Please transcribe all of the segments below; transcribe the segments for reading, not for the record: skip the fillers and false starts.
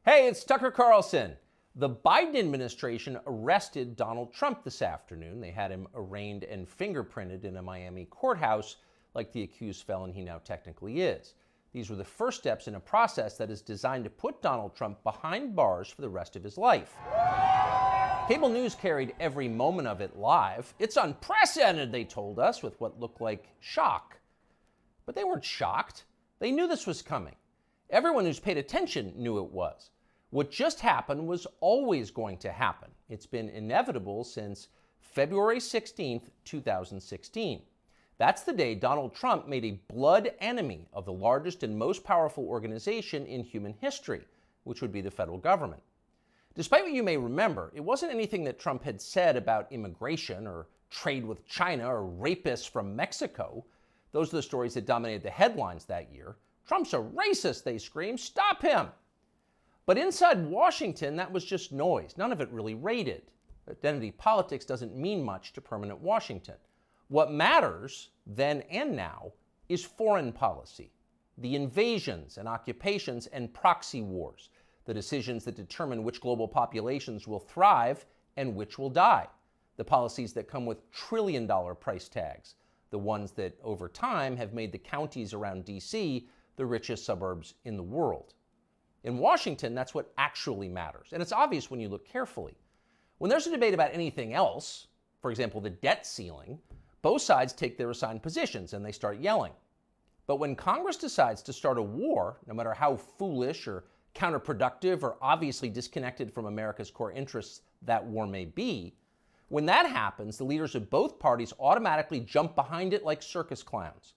Hey, it's Tucker Carlson. The Biden administration arrested Donald Trump this afternoon. They had him arraigned and fingerprinted in a Miami courthouse like the accused felon he now technically is. These were the first steps in a process that is designed to put Donald Trump behind bars for the rest of his life. Cable news carried every moment of it live. It's unprecedented, they told us, with what looked like shock. But they weren't shocked. They knew this was coming. Everyone who's paid attention knew it was. What just happened was always going to happen. It's been inevitable since February 16th, 2016. That's the day Donald Trump made a blood enemy of the largest and most powerful organization in human history, which would be the federal government. Despite what you may remember, it wasn't anything that Trump had said about immigration or trade with China or rapists from Mexico. Those are the stories that dominated the headlines that year. Trump's a racist, they screamed. Stop him. But inside Washington, that was just noise. None of it really rated. Identity politics doesn't mean much to permanent Washington. What matters, then and now, is foreign policy. The invasions and occupations and proxy wars. The decisions that determine which global populations will thrive and which will die. The policies that come with trillion-dollar price tags. The ones that, over time, have made the counties around D.C. the richest suburbs in the world. In Washington, that's what actually matters. And it's obvious when you look carefully. When there's a debate about anything else, for example, the debt ceiling, both sides take their assigned positions and they start yelling. But when Congress decides to start a war, no matter how foolish or counterproductive or obviously disconnected from America's core interests that war may be, when that happens, the leaders of both parties automatically jump behind it like circus clowns.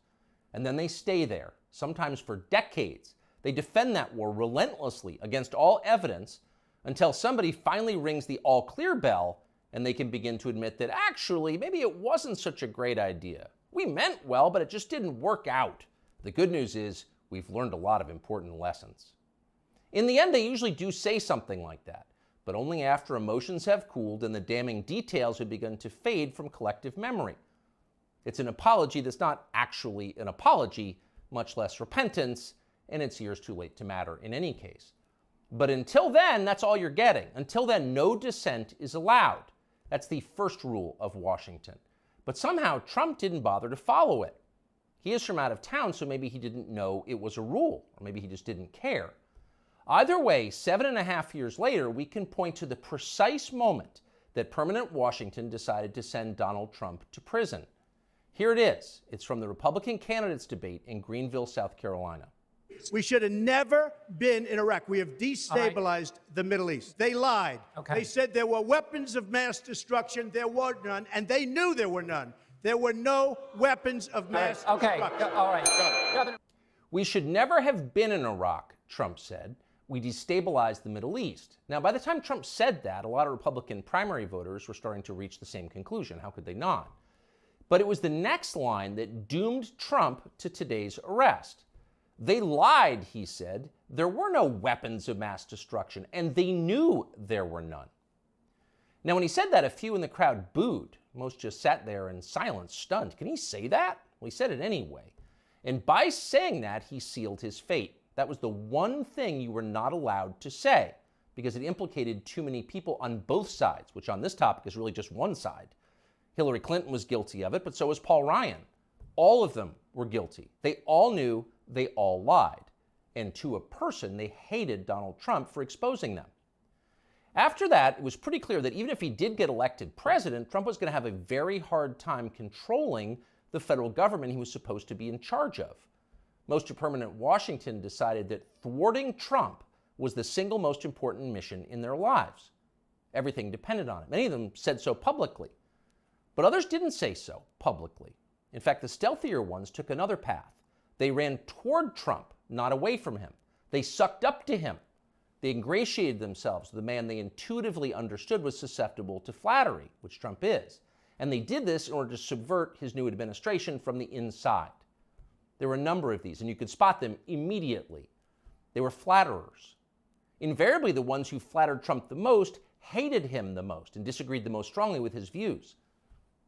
And then they stay there, sometimes for decades. They defend that war relentlessly against all evidence until somebody finally rings the all-clear bell and they can begin to admit that actually, maybe it wasn't such a great idea. We meant well, but it just didn't work out. The good news is we've learned a lot of important lessons. In the end, they usually do say something like that, but only after emotions have cooled and the damning details have begun to fade from collective memory. It's an apology that's not actually an apology, much less repentance, and it's years too late to matter in any case. But until then, that's all you're getting. Until then, no dissent is allowed. That's the first rule of Washington. But somehow, Trump didn't bother to follow it. He is from out of town, so maybe he didn't know it was a rule, or maybe he just didn't care. Either way, 7.5 years later, we can point to the precise moment that permanent Washington decided to send Donald Trump to prison. Here it is. It's from the Republican candidates debate in Greenville, South Carolina. We should have never been in Iraq. We have destabilized the Middle East. They lied. They said there were weapons of mass destruction. There were none, and they knew there were none. There were no weapons of mass destruction. All right. We should never have been in Iraq, Trump said. We destabilized the Middle East. Now, by the time Trump said that, a lot of Republican primary voters were starting to reach the same conclusion. How could they not? But it was the next line that doomed Trump to today's arrest. They lied, he said. There were no weapons of mass destruction, and they knew there were none. Now, when he said that, a few in the crowd booed. Most just sat there in silence, stunned. Can he say that? Well, he said it anyway. And by saying that, he sealed his fate. That was the one thing you were not allowed to say, because it implicated too many people on both sides, which on this topic is really just one side. Hillary Clinton was guilty of it, but so was Paul Ryan. All of them were guilty. They all knew, they all lied. And to a person, they hated Donald Trump for exposing them. After that, it was pretty clear that even if he did get elected president, Trump was going to have a very hard time controlling the federal government he was supposed to be in charge of. Most of permanent Washington decided that thwarting Trump was the single most important mission in their lives. Everything depended on it. Many of them said so publicly. But others didn't say so publicly. In fact, the stealthier ones took another path. They ran toward Trump, not away from him. They sucked up to him. They ingratiated themselves with the man they intuitively understood was susceptible to flattery, which Trump is. And they did this in order to subvert his new administration from the inside. There were a number of these, and you could spot them immediately. They were flatterers. Invariably, the ones who flattered Trump the most hated him the most and disagreed the most strongly with his views.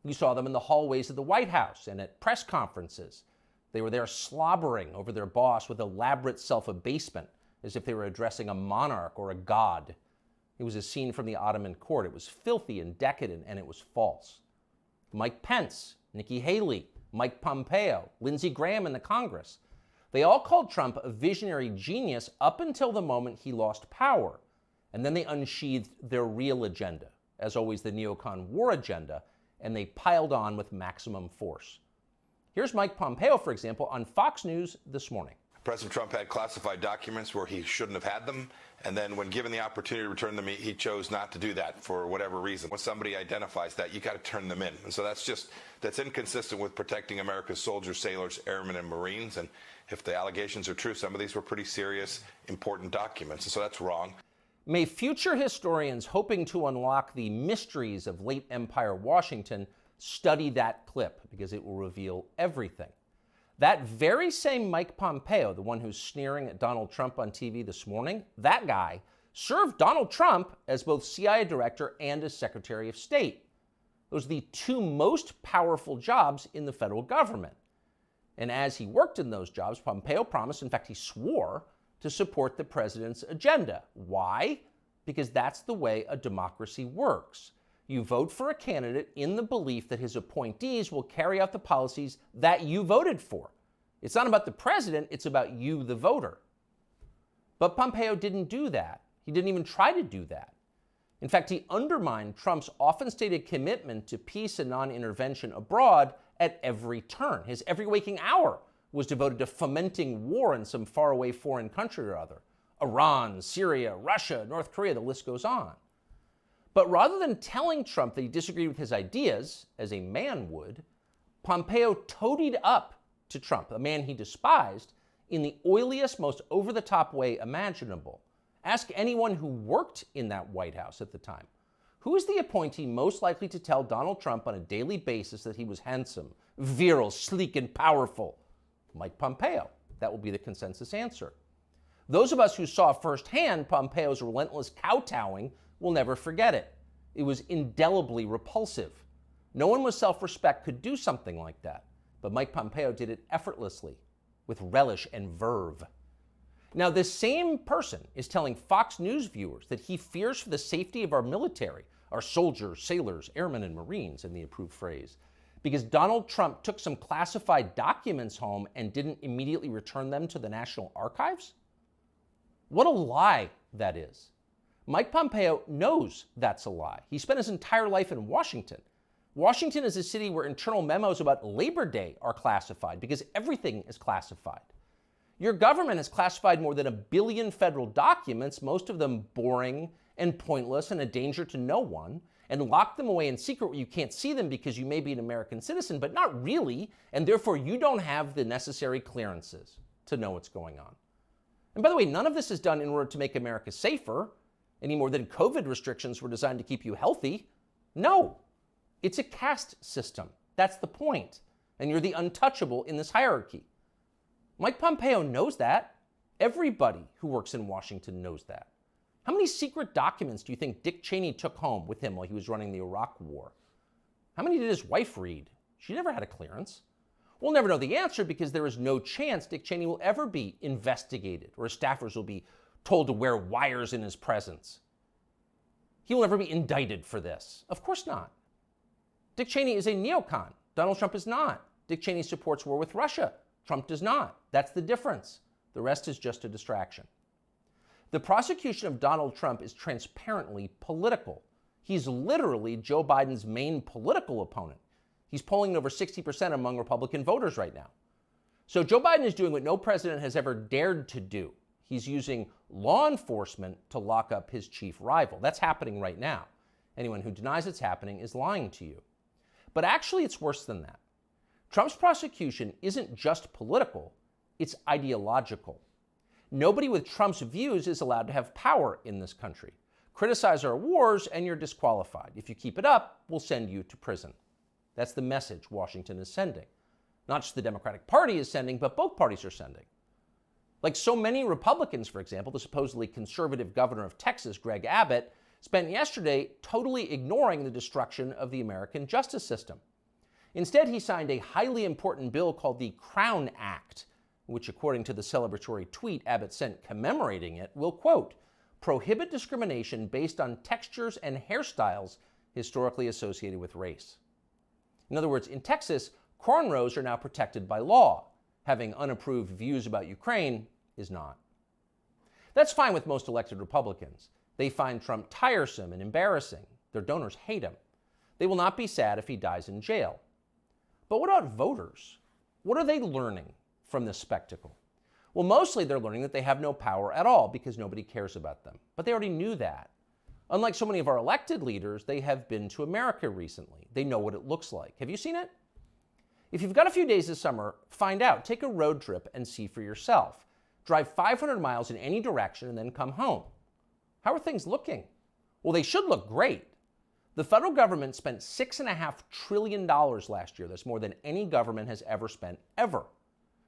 You saw them in the hallways of the White House and at press conferences. They were there slobbering over their boss with elaborate self-abasement, as if they were addressing a monarch or a god. It was a scene from the Ottoman court. It was filthy and decadent, and it was false. Mike Pence, Nikki Haley, Mike Pompeo, Lindsey Graham in the Congress, they all called Trump a visionary genius up until the moment he lost power. And then they unsheathed their real agenda, as always the neocon war agenda, and they piled on with maximum force. Here's Mike Pompeo, for example, on Fox News this morning. President Trump had classified documents where he shouldn't have had them, and then when given the opportunity to return them, he chose not to do that for whatever reason. When somebody identifies that, you got to turn them in. And so that's inconsistent with protecting America's soldiers, sailors, airmen, and Marines. And if the allegations are true, some of these were pretty serious, important documents. And so that's wrong. May future historians hoping to unlock the mysteries of late Empire Washington study that clip, because it will reveal everything. That very same Mike Pompeo, the one who's sneering at Donald Trump on TV this morning, that guy served Donald Trump as both CIA director and as Secretary of State. Those are the two most powerful jobs in the federal government. And as he worked in those jobs, Pompeo promised, in fact, he swore, to support the president's agenda. Why? Because that's the way a democracy works. You vote for a candidate in the belief that his appointees will carry out the policies that you voted for. It's not about the president, it's about you, the voter. But Pompeo didn't do that. He didn't even try to do that. In fact, he undermined Trump's often stated commitment to peace and non-intervention abroad at every turn. His every waking hour was devoted to fomenting war in some faraway foreign country or other. Iran, Syria, Russia, North Korea, the list goes on. But rather than telling Trump that he disagreed with his ideas, as a man would, Pompeo toadied up to Trump, a man he despised, in the oiliest, most over-the-top way imaginable. Ask anyone who worked in that White House at the time. Who is the appointee most likely to tell Donald Trump on a daily basis that he was handsome, virile, sleek, and powerful? Mike Pompeo. That will be the consensus answer. Those of us who saw firsthand Pompeo's relentless kowtowing will never forget it. It was indelibly repulsive. No one with self-respect could do something like that. But Mike Pompeo did it effortlessly, with relish and verve. Now, this same person is telling Fox News viewers that he fears for the safety of our military, our soldiers, sailors, airmen, and Marines, in the approved phrase, because Donald Trump took some classified documents home and didn't immediately return them to the National Archives? What a lie that is. Mike Pompeo knows that's a lie. He spent his entire life in Washington. Washington is a city where internal memos about Labor Day are classified because everything is classified. Your government has classified more than 1 billion federal documents, most of them boring and pointless and a danger to no one, and locked them away in secret where you can't see them because you may be an American citizen, but not really, and therefore you don't have the necessary clearances to know what's going on. And by the way, none of this is done in order to make America safer, any more than COVID restrictions were designed to keep you healthy. No, it's a caste system. That's the point. And you're the untouchable in this hierarchy. Mike Pompeo knows that. Everybody who works in Washington knows that. How many secret documents do you think Dick Cheney took home with him while he was running the Iraq War? How many did his wife read? She never had a clearance. We'll never know the answer because there is no chance Dick Cheney will ever be investigated or his staffers will be told to wear wires in his presence. He will never be indicted for this. Of course not. Dick Cheney is a neocon. Donald Trump is not. Dick Cheney supports war with Russia. Trump does not. That's the difference. The rest is just a distraction. The prosecution of Donald Trump is transparently political. He's literally Joe Biden's main political opponent. He's polling over 60% among Republican voters right now. So Joe Biden is doing what no president has ever dared to do. He's using law enforcement to lock up his chief rival. That's happening right now. Anyone who denies it's happening is lying to you. But actually, it's worse than that. Trump's prosecution isn't just political, it's ideological. Nobody with Trump's views is allowed to have power in this country. Criticize our wars and you're disqualified. If you keep it up, we'll send you to prison. That's the message Washington is sending. Not just the Democratic Party is sending, but both parties are sending. Like so many Republicans, for example, the supposedly conservative governor of Texas, Greg Abbott, spent yesterday totally ignoring the destruction of the American justice system. Instead, he signed a highly important bill called the Crown Act, which according to the celebratory tweet Abbott sent commemorating it, will, quote, prohibit discrimination based on textures and hairstyles historically associated with race. In other words, in Texas, cornrows are now protected by law. Having unapproved views about Ukraine is not. That's fine with most elected Republicans. They find Trump tiresome and embarrassing. Their donors hate him. They will not be sad if he dies in jail. But what about voters? What are they learning from this spectacle? Well, mostly they're learning that they have no power at all because nobody cares about them. But they already knew that. Unlike so many of our elected leaders, they have been to America recently. They know what it looks like. Have you seen it? If you've got a few days this summer, find out. Take a road trip and see for yourself. Drive 500 miles in any direction and then come home. How are things looking? Well, they should look great. The federal government spent $6.5 trillion last year. That's more than any government has ever spent, ever.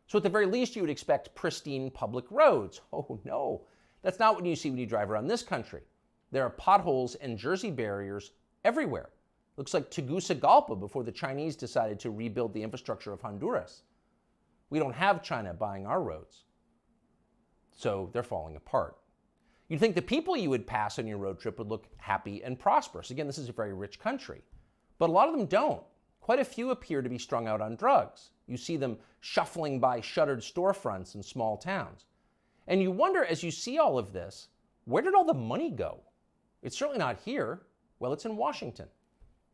So at the very least, you would expect pristine public roads. Oh no, that's not what you see when you drive around this country. There are potholes and Jersey barriers everywhere. Looks like Tegucigalpa before the Chinese decided to rebuild the infrastructure of Honduras. We don't have China buying our roads. So they're falling apart. You'd think the people you would pass on your road trip would look happy and prosperous. Again, this is a very rich country. But a lot of them don't. Quite a few appear to be strung out on drugs. You see them shuffling by shuttered storefronts in small towns. And you wonder, as you see all of this, where did all the money go? It's certainly not here. Well, it's in Washington.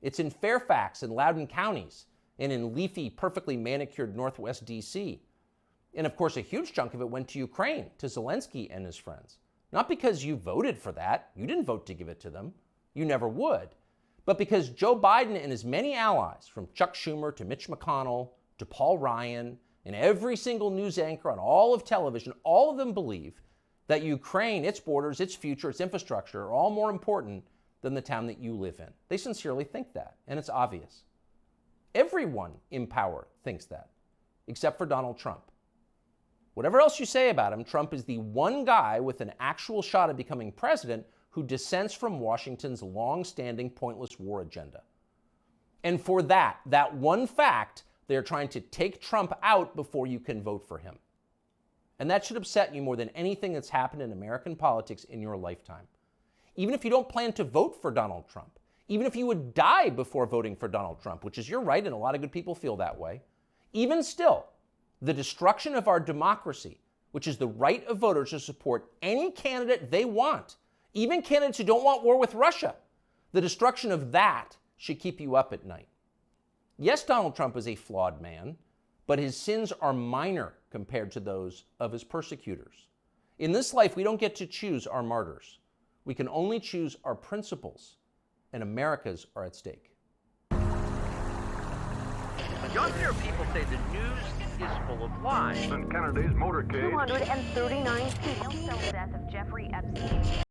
It's in Fairfax and Loudoun counties, and in leafy, perfectly manicured Northwest D.C. And of course, a huge chunk of it went to Ukraine, to Zelensky and his friends. Not because you voted for that. You didn't vote to give it to them. You never would. But because Joe Biden and his many allies, from Chuck Schumer to Mitch McConnell to Paul Ryan, and every single news anchor on all of television, all of them believe that Ukraine, its borders, its future, its infrastructure are all more important than the town that you live in. They sincerely think that, and it's obvious. Everyone in power thinks that, except for Donald Trump. Whatever else you say about him, Trump is the one guy with an actual shot at becoming president who dissents from Washington's long-standing pointless war agenda. And for that one fact, they're trying to take Trump out before you can vote for him. And that should upset you more than anything that's happened in American politics in your lifetime. Even if you don't plan to vote for Donald Trump, even if you would die before voting for Donald Trump, which is your right, and a lot of good people feel that way, even still, the destruction of our democracy, which is the right of voters to support any candidate they want, even candidates who don't want war with Russia, the destruction of that should keep you up at night. Yes, Donald Trump is a flawed man, but his sins are minor compared to those of his persecutors. In this life, we don't get to choose our martyrs. We can only choose our principles, and America's are at stake. Younger people say the news is full of lies. Kennedy's motorcade. 239 people. The death of Jeffrey Epstein.